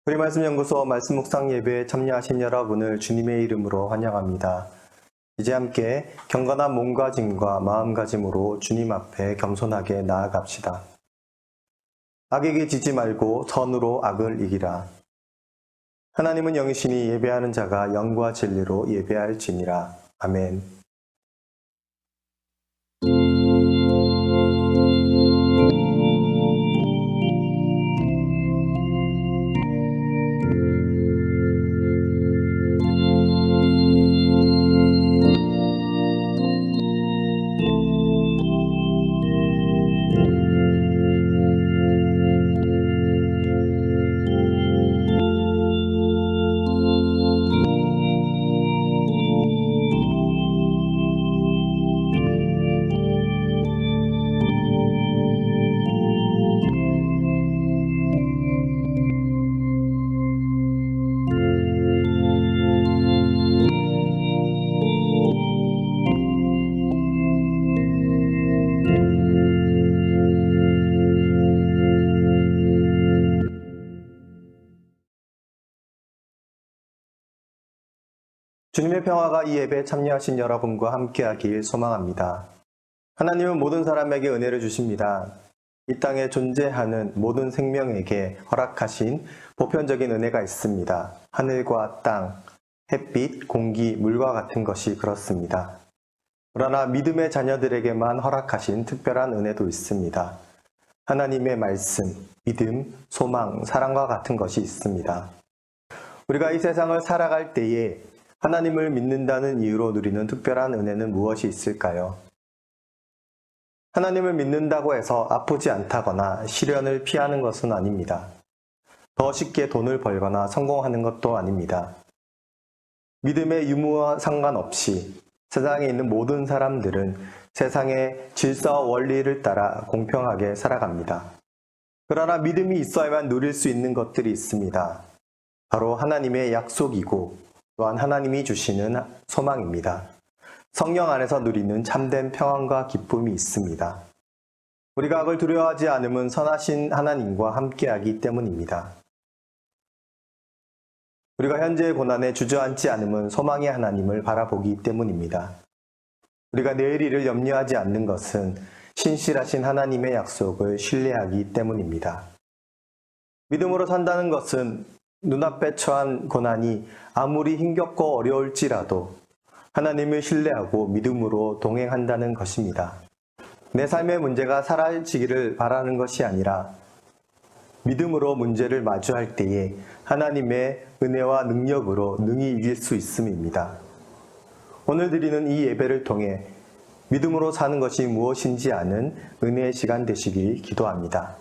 우리 말씀연구소 말씀 묵상 예배에 참여하신 여러분을 주님의 이름으로 환영합니다. 이제 함께 경건한 몸가짐과 마음가짐으로 주님 앞에 겸손하게 나아갑시다. 악에게 지지 말고 선으로 악을 이기라. 하나님은 영이시니 예배하는 자가 영과 진리로 예배할지니라. 아멘. 주님의 평화가 이 예배에 참여하신 여러분과 함께하길 소망합니다. 하나님은 모든 사람에게 은혜를 주십니다. 이 땅에 존재하는 모든 생명에게 허락하신 보편적인 은혜가 있습니다. 하늘과 땅, 햇빛, 공기, 물과 같은 것이 그렇습니다. 그러나 믿음의 자녀들에게만 허락하신 특별한 은혜도 있습니다. 하나님의 말씀, 믿음, 소망, 사랑과 같은 것이 있습니다. 우리가 이 세상을 살아갈 때에 하나님을 믿는다는 이유로 누리는 특별한 은혜는 무엇이 있을까요? 하나님을 믿는다고 해서 아프지 않다거나 시련을 피하는 것은 아닙니다. 더 쉽게 돈을 벌거나 성공하는 것도 아닙니다. 믿음의 유무와 상관없이 세상에 있는 모든 사람들은 세상의 질서와 원리를 따라 공평하게 살아갑니다. 그러나 믿음이 있어야만 누릴 수 있는 것들이 있습니다. 바로 하나님의 약속이고 또한 하나님이 주시는 소망입니다. 성령 안에서 누리는 참된 평안과 기쁨이 있습니다. 우리가 악을 두려워하지 않음은 선하신 하나님과 함께하기 때문입니다. 우리가 현재의 고난에 주저앉지 않음은 소망의 하나님을 바라보기 때문입니다. 우리가 내일 일을 염려하지 않는 것은 신실하신 하나님의 약속을 신뢰하기 때문입니다. 믿음으로 산다는 것은 눈앞에 처한 고난이 아무리 힘겹고 어려울지라도 하나님을 신뢰하고 믿음으로 동행한다는 것입니다. 내 삶의 문제가 사라지기를 바라는 것이 아니라 믿음으로 문제를 마주할 때에 하나님의 은혜와 능력으로 능히 이길 수 있음입니다. 오늘 드리는 이 예배를 통해 믿음으로 사는 것이 무엇인지 아는 은혜의 시간 되시길 기도합니다.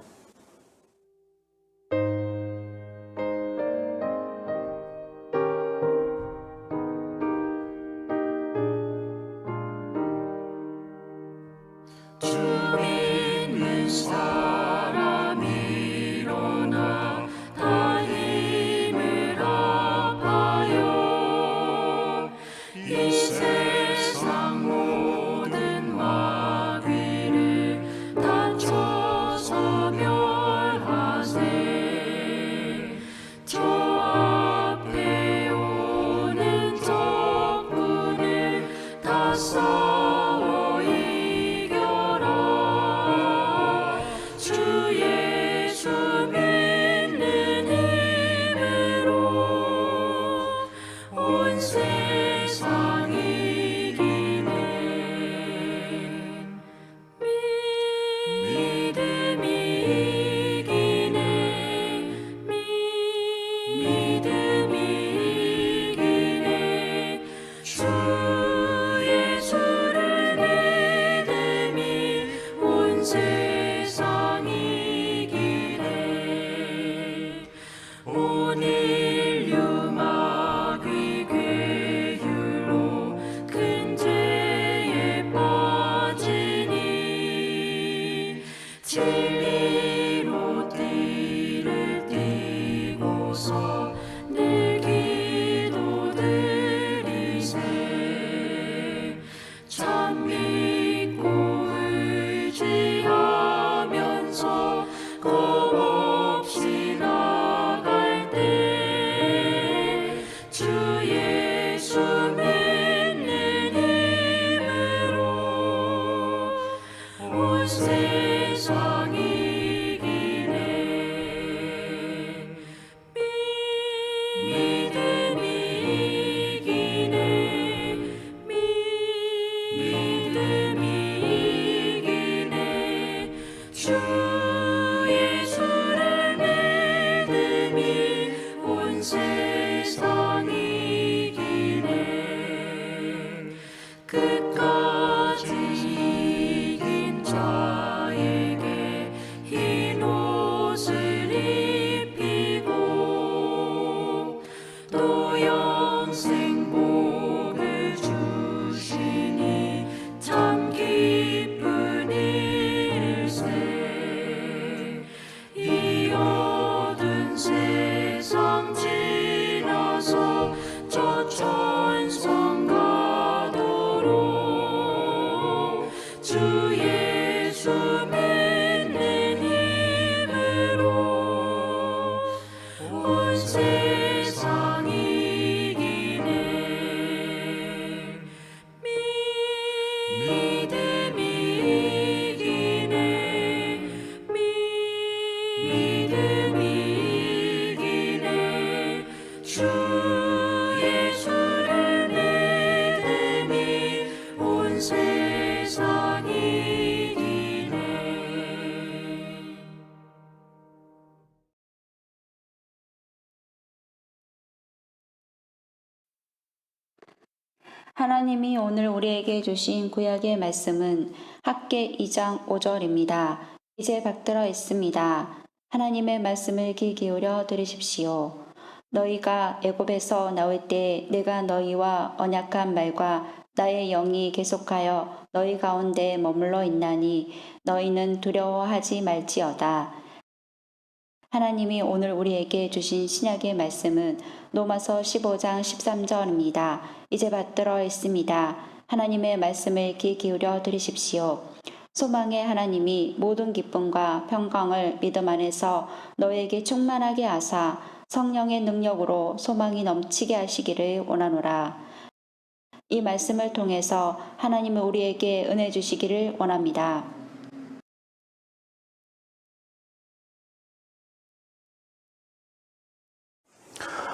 겁없이 나갈 때 세상 이기네 끝까지 이긴 자에게 흰 옷을 입히고 또 영생 복을 주시니 참 기쁜 일세 이 어두운 세상 지나서 저 천성 가도록 주 예수 믿는 힘으로 온 세상 이기네 믿음이 이기네 믿음이 이기네 주 예수를 믿음이 온 세상 이기네 하나님이 오늘 우리에게 주신 구약의 말씀은 학개 2장 5절입니다. 이제 받들어 있습니다. 하나님의 말씀을 귀 기울여 들으십시오. 너희가 애굽에서 나올 때 내가 너희와 언약한 말과 나의 영이 계속하여 너희 가운데 머물러 있나니 너희는 두려워하지 말지어다. 하나님이 오늘 우리에게 주신 신약의 말씀은 로마서 15장 13절입니다. 이제 받들어 있습니다. 하나님의 말씀을 귀 기울여 들으십시오. 소망의 하나님이 모든 기쁨과 평강을 믿음 안에서 너에게 충만하게 하사 성령의 능력으로 소망이 넘치게 하시기를 원하노라. 이 말씀을 통해서 하나님은 우리에게 은혜 주시기를 원합니다.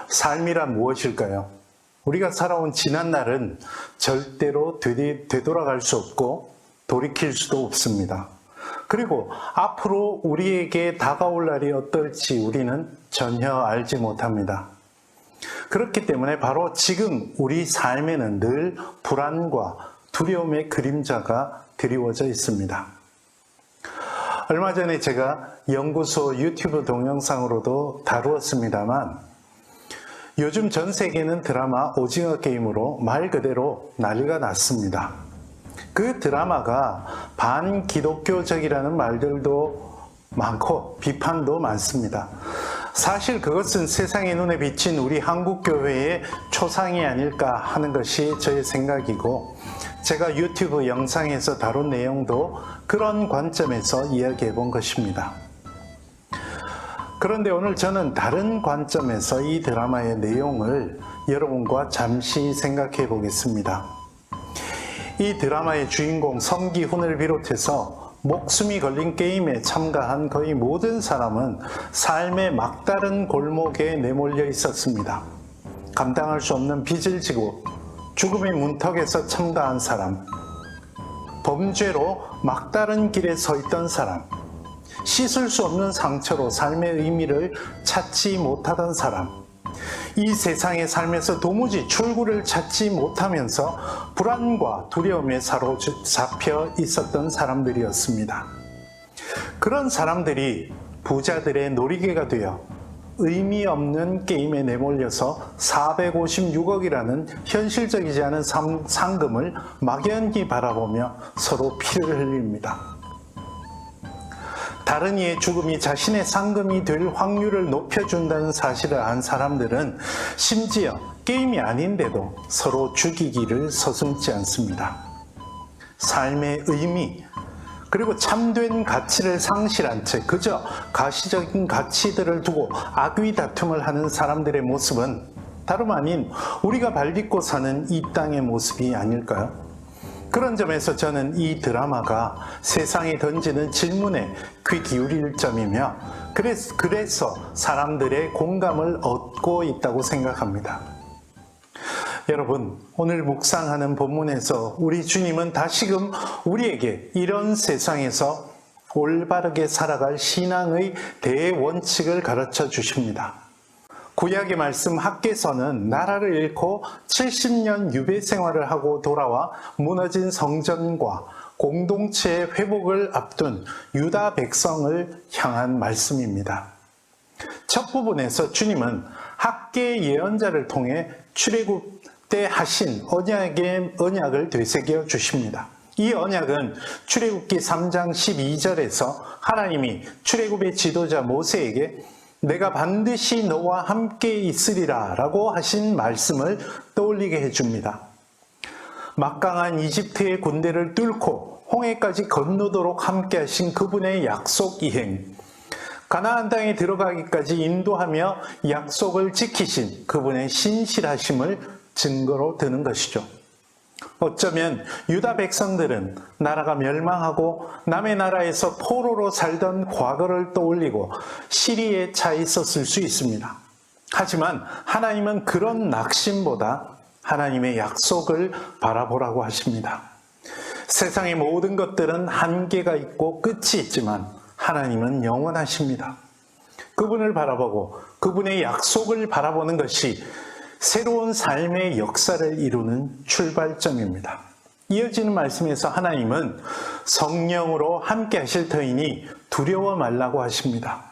삶이란 무엇일까요? 우리가 살아온 지난 날은 절대로 되돌아갈 수 없고 돌이킬 수도 없습니다. 그리고 앞으로 우리에게 다가올 날이 어떨지 우리는 전혀 알지 못합니다. 그렇기 때문에 바로 지금 우리 삶에는 늘 불안과 두려움의 그림자가 드리워져 있습니다. 얼마 전에 제가 연구소 유튜브 동영상으로도 다루었습니다만 요즘 전 세계는 드라마 오징어 게임으로 말 그대로 난리가 났습니다. 그 드라마가 반기독교적이라는 말들도 많고 비판도 많습니다. 사실 그것은 세상의 눈에 비친 우리 한국교회의 초상이 아닐까 하는 것이 저의 생각이고 제가 유튜브 영상에서 다룬 내용도 그런 관점에서 이야기해 본 것입니다. 그런데 오늘 저는 다른 관점에서 이 드라마의 내용을 여러분과 잠시 생각해 보겠습니다. 이 드라마의 주인공 성기훈을 비롯해서 목숨이 걸린 게임에 참가한 거의 모든 사람은 삶의 막다른 골목에 내몰려 있었습니다. 감당할 수 없는 빚을 지고 죽음의 문턱에서 참가한 사람, 범죄로 막다른 길에 서 있던 사람, 씻을 수 없는 상처로 삶의 의미를 찾지 못하던 사람, 이 세상의 삶에서 도무지 출구를 찾지 못하면서 불안과 두려움에 사로잡혀 있었던 사람들이었습니다. 그런 사람들이 부자들의 놀이개가 되어 의미 없는 게임에 내몰려서 456억이라는 현실적이지 않은 상금을 막연히 바라보며 서로 피를 흘립니다. 다른 이의 죽음이 자신의 상금이 될 확률을 높여준다는 사실을 안 사람들은 심지어 게임이 아닌데도 서로 죽이기를 서슴지 않습니다. 삶의 의미, 그리고 참된 가치를 상실한 채 그저 가시적인 가치들을 두고 악의 다툼을 하는 사람들의 모습은 다름 아닌 우리가 발딛고 사는 이 땅의 모습이 아닐까요? 그런 점에서 저는 이 드라마가 세상에 던지는 질문에 귀 기울일 점이며 그래서 사람들의 공감을 얻고 있다고 생각합니다. 여러분, 오늘 묵상하는 본문에서 우리 주님은 다시금 우리에게 이런 세상에서 올바르게 살아갈 신앙의 대원칙을 가르쳐 주십니다. 구약의 말씀 학개서는 나라를 잃고 70년 유배 생활을 하고 돌아와 무너진 성전과 공동체의 회복을 앞둔 유다 백성을 향한 말씀입니다. 첫 부분에서 주님은 학개 예언자를 통해 출애굽 때 하신 언약을 되새겨 주십니다. 이 언약은 출애굽기 3장 12절에서 하나님이 출애굽의 지도자 모세에게 내가 반드시 너와 함께 있으리라 라고 하신 말씀을 떠올리게 해줍니다. 막강한 이집트의 군대를 뚫고 홍해까지 건너도록 함께 하신 그분의 약속 이행, 가나안 땅에 들어가기까지 인도하며 약속을 지키신 그분의 신실하심을 증거로 드는 것이죠. 어쩌면 유다 백성들은 나라가 멸망하고 남의 나라에서 포로로 살던 과거를 떠올리고 시리에 차 있었을 수 있습니다. 하지만 하나님은 그런 낙심보다 하나님의 약속을 바라보라고 하십니다. 세상의 모든 것들은 한계가 있고 끝이 있지만 하나님은 영원하십니다. 그분을 바라보고 그분의 약속을 바라보는 것이 새로운 삶의 역사를 이루는 출발점입니다. 이어지는 말씀에서 하나님은 성령으로 함께 하실 터이니 두려워 말라고 하십니다.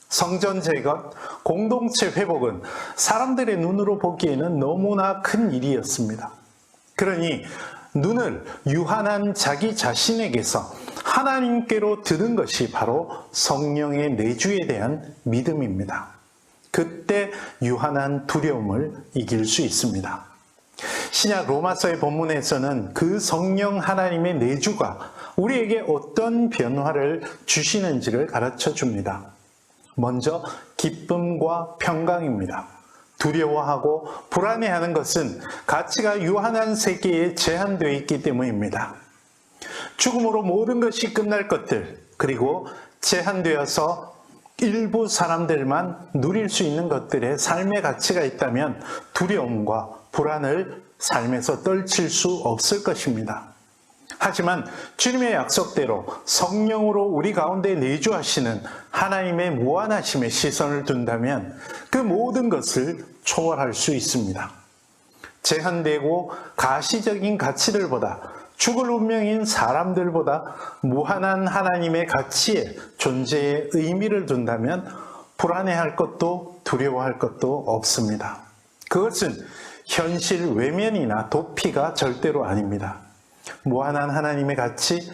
성전 재건, 공동체 회복은 사람들의 눈으로 보기에는 너무나 큰 일이었습니다. 그러니 눈을 유한한 자기 자신에게서 하나님께로 드는 것이 바로 성령의 내주에 대한 믿음입니다. 그때 유한한 두려움을 이길 수 있습니다. 신약 로마서의 본문에서는 그 성령 하나님의 내주가 우리에게 어떤 변화를 주시는지를 가르쳐 줍니다. 먼저 기쁨과 평강입니다. 두려워하고 불안해하는 것은 가치가 유한한 세계에 제한되어 있기 때문입니다. 죽음으로 모든 것이 끝날 것들, 그리고 제한되어서 일부 사람들만 누릴 수 있는 것들의 삶의 가치가 있다면 두려움과 불안을 삶에서 떨칠 수 없을 것입니다. 하지만 주님의 약속대로 성령으로 우리 가운데 내주하시는 하나님의 무한하심의 시선을 둔다면 그 모든 것을 초월할 수 있습니다. 제한되고 가시적인 가치들보다 죽을 운명인 사람들보다 무한한 하나님의 가치에 존재의 의미를 둔다면 불안해할 것도 두려워할 것도 없습니다. 그것은 현실 외면이나 도피가 절대로 아닙니다. 무한한 하나님의 가치,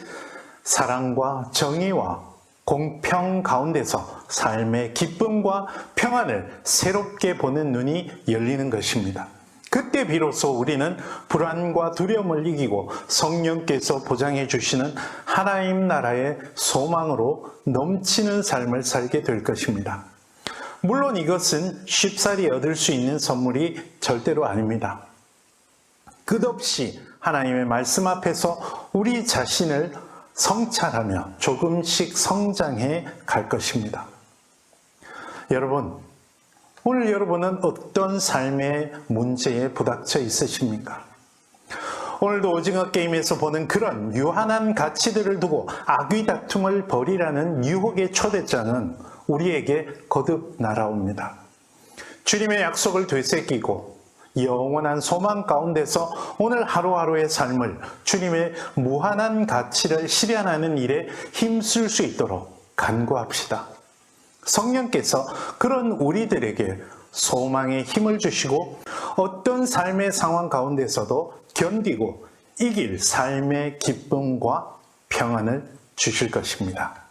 사랑과 정의와 공평 가운데서 삶의 기쁨과 평안을 새롭게 보는 눈이 열리는 것입니다. 그때 비로소 우리는 불안과 두려움을 이기고 성령께서 보장해 주시는 하나님 나라의 소망으로 넘치는 삶을 살게 될 것입니다. 물론 이것은 쉽사리 얻을 수 있는 선물이 절대로 아닙니다. 끝없이 하나님의 말씀 앞에서 우리 자신을 성찰하며 조금씩 성장해 갈 것입니다. 여러분, 오늘 여러분은 어떤 삶의 문제에 부닥쳐 있으십니까? 오늘도 오징어 게임에서 보는 그런 유한한 가치들을 두고 아귀다툼을 벌이라는 유혹의 초대장은 우리에게 거듭 날아옵니다. 주님의 약속을 되새기고 영원한 소망 가운데서 오늘 하루하루의 삶을 주님의 무한한 가치를 실현하는 일에 힘쓸 수 있도록 간구합시다. 성령께서 그런 우리들에게 소망의 힘을 주시고 어떤 삶의 상황 가운데서도 견디고 이길 삶의 기쁨과 평안을 주실 것입니다.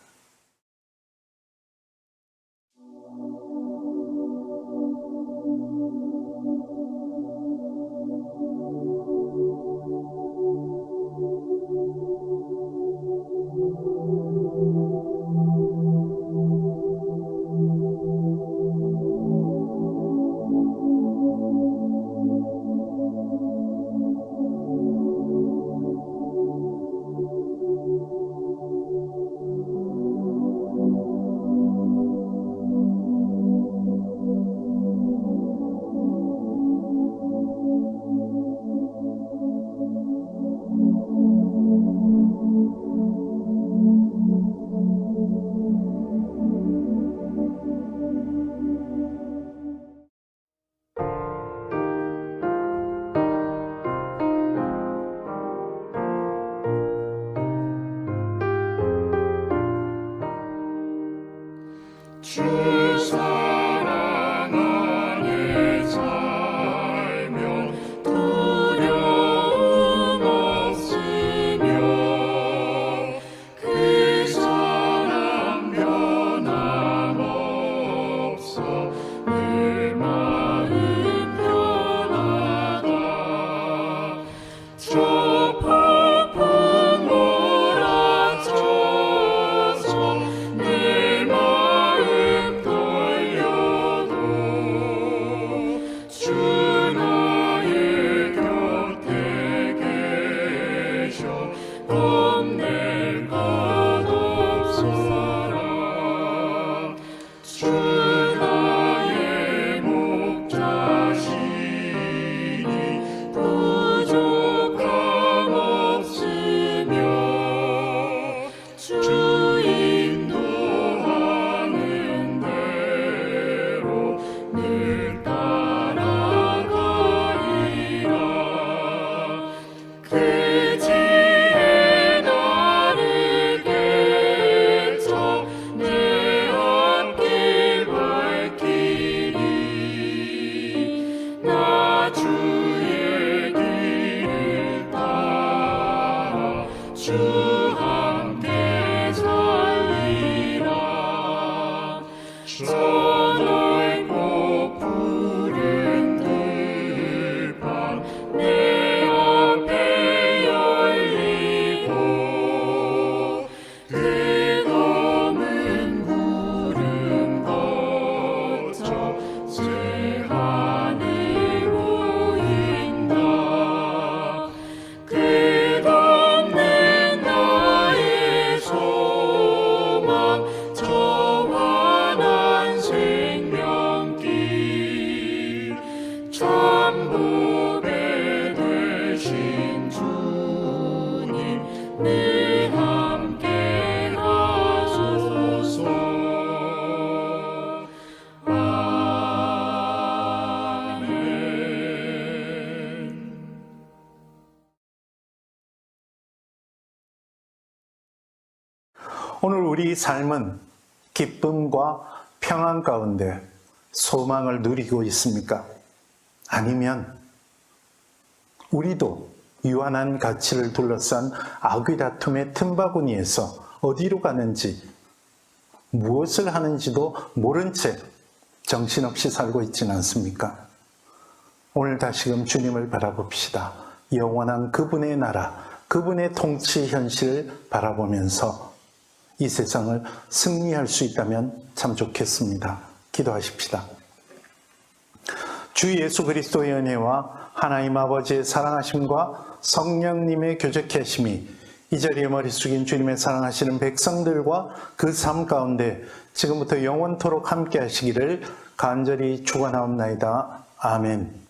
우리 삶은 기쁨과 평안 가운데 소망을 누리고 있습니까? 아니면 우리도 유한한 가치를 둘러싼 악의 다툼의 틈바구니에서 어디로 가는지, 무엇을 하는지도 모른 채 정신없이 살고 있지는 않습니까? 오늘 다시금 주님을 바라봅시다. 영원한 그분의 나라, 그분의 통치 현실을 바라보면서 이 세상을 승리할 수 있다면 참 좋겠습니다. 기도하십시다. 주 예수 그리스도의 은혜와 하나님 아버지의 사랑하심과 성령님의 교제케 하심이 이 자리에 머리 숙인 주님의 사랑하시는 백성들과 그 삶 가운데 지금부터 영원토록 함께 하시기를 간절히 축원하옵나이다. 아멘.